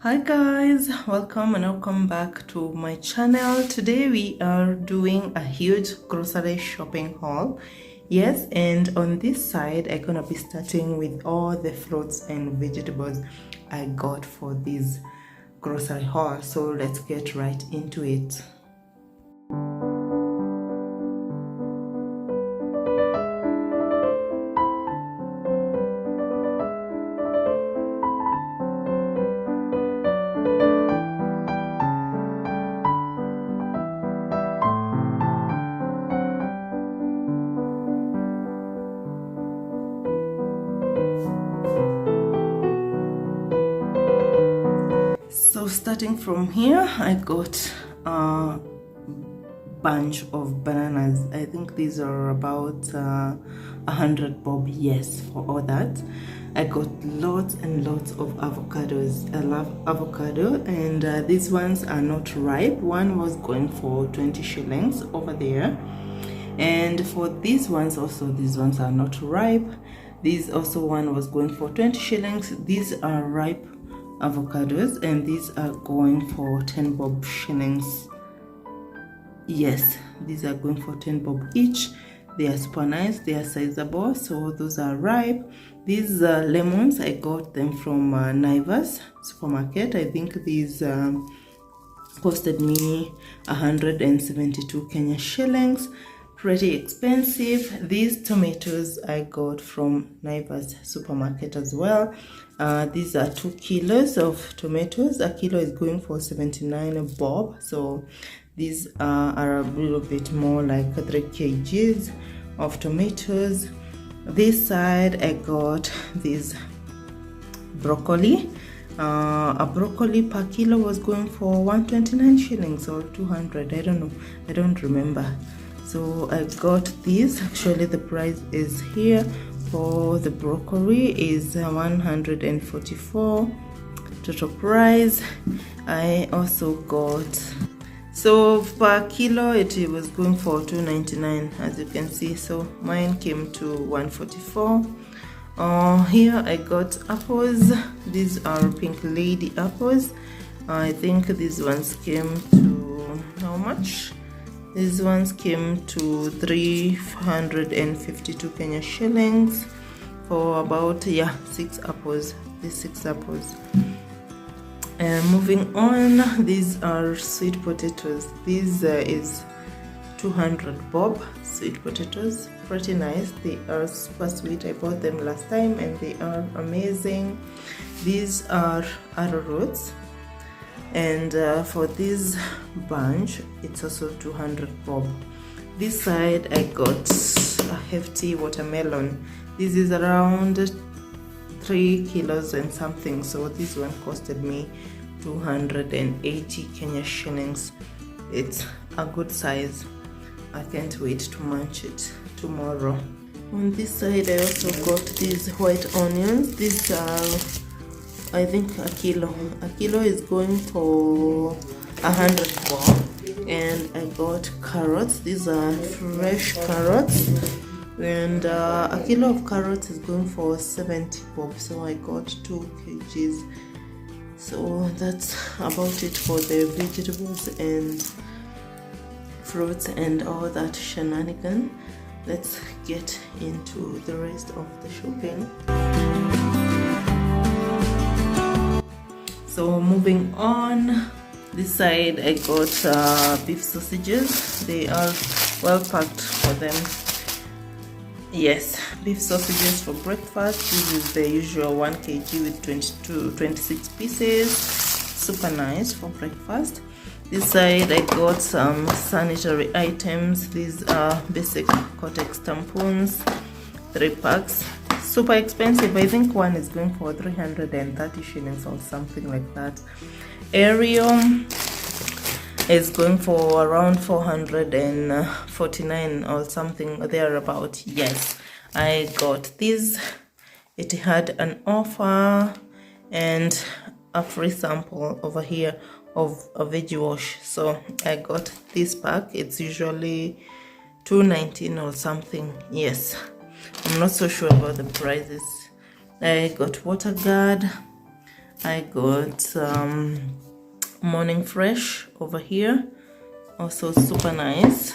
Hi guys, welcome and welcome back to my channel. Today we are doing a huge grocery shopping haul. Yes, and on this side I'm gonna be starting with all the fruits and vegetables I got for this grocery haul. So let's get right into it. So starting from here, I got a bunch of bananas. I think these are about 100 bob. Yes, for all that. I got lots and lots of avocados. I love avocado, and these ones are not ripe. One was going for 20 shillings over there, and for these ones also, these ones are not ripe. These also, one was going for 20 shillings. These are ripe avocados, and these are going for 10 bob shillings. Yes, these are going for 10 bob each. They are super nice, they are sizable, so those are ripe. These lemons, I got them from Naivas supermarket. I think these costed me 172 Kenya shillings. Pretty expensive. These tomatoes I got from Naivas supermarket as well. These are 2 kilos of tomatoes. A kilo is going for 79 bob, so these are a little bit more like 3 kgs of tomatoes. This side I got this broccoli. A broccoli per kilo was going for 129 shillings or 200. I don't know, I don't remember. So I got this. Actually the price is here for the broccoli is 144 total price. I also got, so per kilo it was going for 2.99 as you can see, so mine came to 144. Here I got apples. These are pink lady apples. I think these ones came to, how much? These ones came to 352 Kenya shillings for about 6 apples. These 6 apples. And moving on, these are sweet potatoes. This is 200 bob sweet potatoes. Pretty nice. They are super sweet. I bought them last time and they are amazing. These are arrowroots. And for this bunch it's also 200 bob. This side I got a hefty watermelon. This is around 3 kilos and something, so this one costed me 280 Kenya shillings. It's a good size. I can't wait to munch it tomorrow. On this side I also got these white onions. These are, I think, a kilo. A kilo is going for 100 bob. And I got carrots. These are fresh carrots, and a kilo of carrots is going for 70 bob, so I got 2 kgs. So that's about it for the vegetables and fruits and all that shenanigan. Let's get into the rest of the shopping. So moving on, this side I got beef sausages. They are well packed for them. Yes, beef sausages for breakfast. This is the usual 1 kg with 26 pieces. Super nice for breakfast. This side I got some sanitary items. These are basic Cortex tampons, 3 packs. Super expensive. I think one is going for 330 shillings or something like that. Ariel is going for around 449 or something thereabout. Yes, I got this. It had an offer and a free sample over here of a veggie wash, so I got this pack. It's usually 2.19 or something. Yes, I'm not so sure about the prices. I got water guard. I got Morning Fresh over here, also super nice.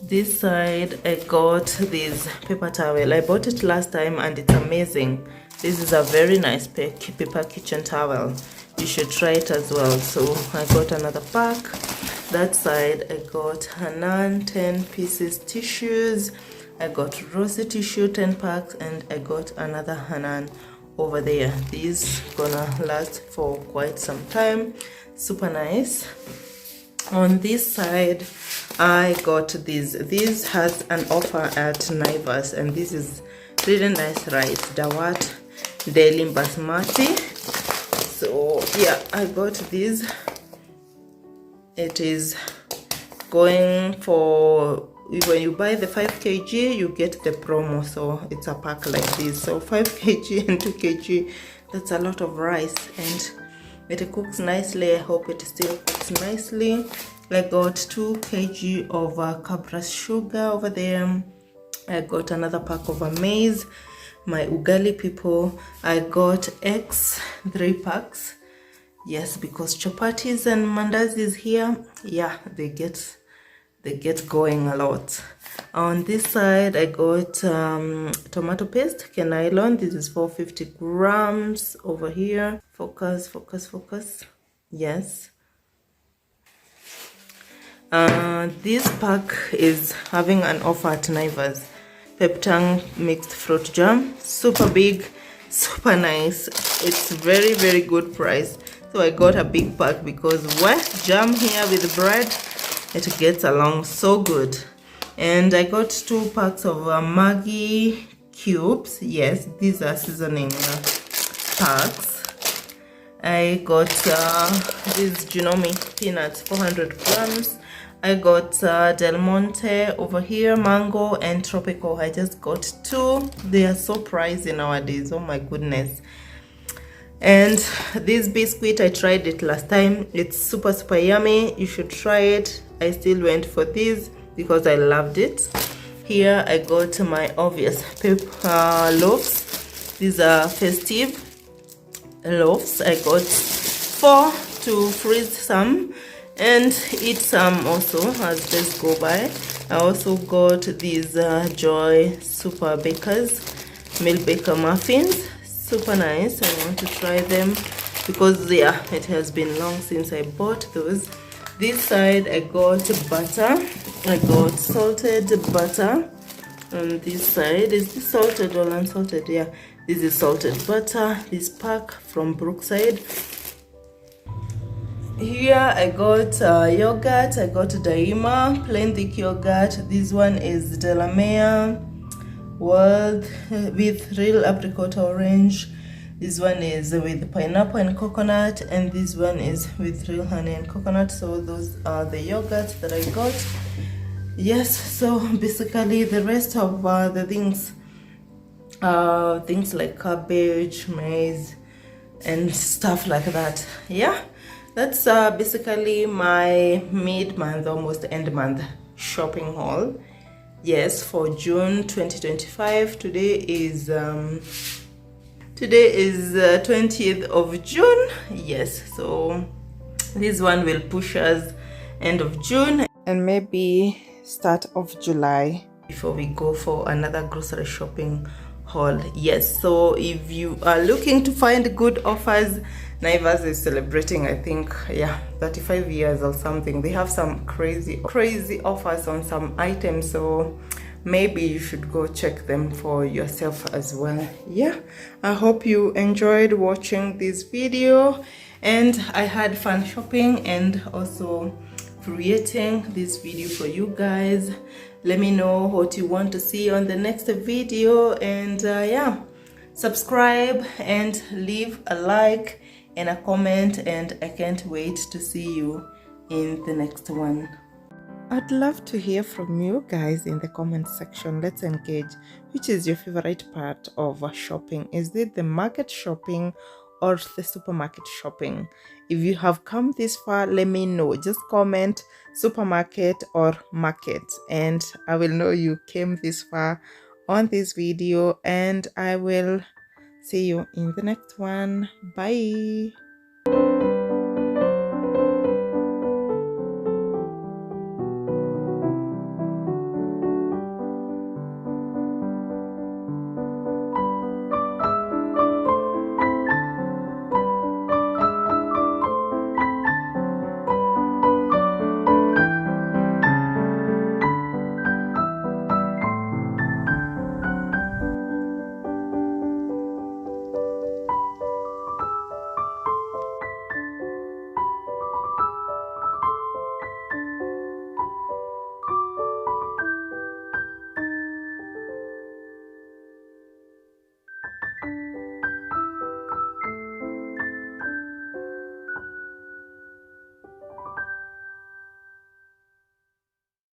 This side I got this paper towel. I bought it last time and it's amazing. This is a very nice paper kitchen towel. You should try it as well. So I got another pack. That side I got Hanan 10 pieces tissues. I got Rosy tissue 10 packs, and I got another Hanan over there. These gonna last for quite some time. Super nice. On this side I got this has an offer at Naivas, and this is really nice rice, Dawat Daily Basmati. So yeah, I got this. It is going for, when you buy the 5 kg you get the promo, so it's a pack like this. So 5 kg and 2 kg, that's a lot of rice, and it cooks nicely. I hope it still cooks nicely. I got 2 kg of cabras sugar over there. I got another pack of maize, my ugali people. I got eggs, 3 packs. Yes, because chapatis and mandazis here, yeah, they get going a lot. On this side I got tomato paste, Kenylon. This is 450 grams over here. Focus. Yes. This pack is having an offer at Naivas. Peptang mixed fruit jam, super big, super nice. It's very, very good price. So I got a big pack because what jam here with bread, it gets along so good. And I got 2 packs of Maggi cubes. Yes, these are seasoning packs. I got these Junomi peanuts, 400 grams. I got Del Monte over here, mango and tropical. I just got 2. They are so pricey nowadays, oh my goodness. And this biscuit, I tried it last time. It's super yummy. You should try it. I still went for this because I loved it. Here I got my obvious paper loaves. These are festive loaves. I got 4 to freeze some and eat some also as days go by. I also got these Joy Super Bakers Milk Baker muffins. Super nice. I want to try them because yeah, it has been long since I bought those. This side I got butter. I got salted butter. On this side, is this salted or unsalted? Yeah, this is salted butter. This pack from Brookside. Here I got yogurt. I got Daima plain thick yogurt. This one is Delamere World with real apricot orange. This one is with pineapple and coconut, and this one is with real honey and coconut. So those are the yogurts that I got. Yes, so basically the rest of the things like cabbage, maize and stuff like that. Yeah, that's basically my mid-month, almost end month shopping haul. Yes, for June 2025. Today is 20th of June. Yes, so this one will push us end of June and maybe start of July before we go for another grocery shopping haul. Yes, so if you are looking to find good offers, Naivas is celebrating, I think, yeah, 35 years or something. They have some crazy offers on some items, so maybe you should go check them for yourself as well. Yeah, I hope you enjoyed watching this video, and I had fun shopping and also creating this video for you guys. Let me know what you want to see on the next video, and yeah, subscribe and leave a like and a comment, and I can't wait to see you in the next one. I'd love to hear from you guys in the comment section. Let's engage. Which is your favorite part of shopping? Is it the market shopping or the supermarket shopping? If you have come this far, let me know. Just comment supermarket or market, and I will know you came this far on this video, and I will See you in the next one. Bye.